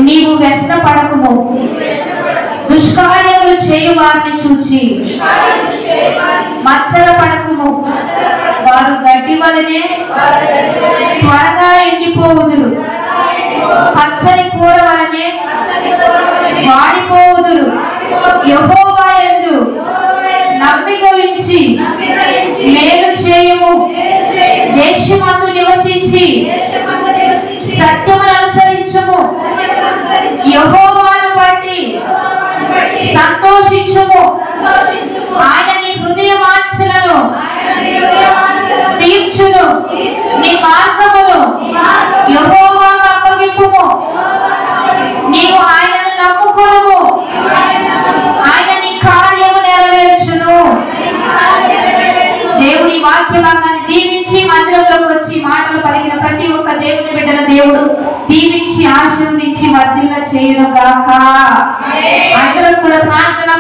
నీవు వ్యసన పడకుము, దుష్కార్యములు చేయు వారిని చూచి మత్సర పడకుము, వారు గడ్డి వలనే త్వరగా ఎండిపోవుదురు, పచ్చని కూర వలనే వాడిపోవుదురు. యెహోవా యందు నమ్మిక ఉంచి మేలు చేయుము, దేశమందు నివసించి సత్యమును అనుసరించుము, యెహోవాను బట్టి సంతోషించుము. ఆయన నీ హృదయ వాంఛలను తీర్చును, నీ మార్గమును యెహోవాకు అప్పగింపుము. నీవు ఆయనను నమ్ముకొనుము, ఆయన నీ కార్యము నెరవేర్చును. దేవుడి వాక్య భాగాన్ని దీవించి మందిరంలోకి వచ్చి మాటలు పలికిన ప్రతి ఒక్క దేవుని బిడ్డను దేవుడు దీవించి ఆశీర్వదించి వర్ధిల్ల చేయును గాక. అందరూ కూడా ప్రార్థన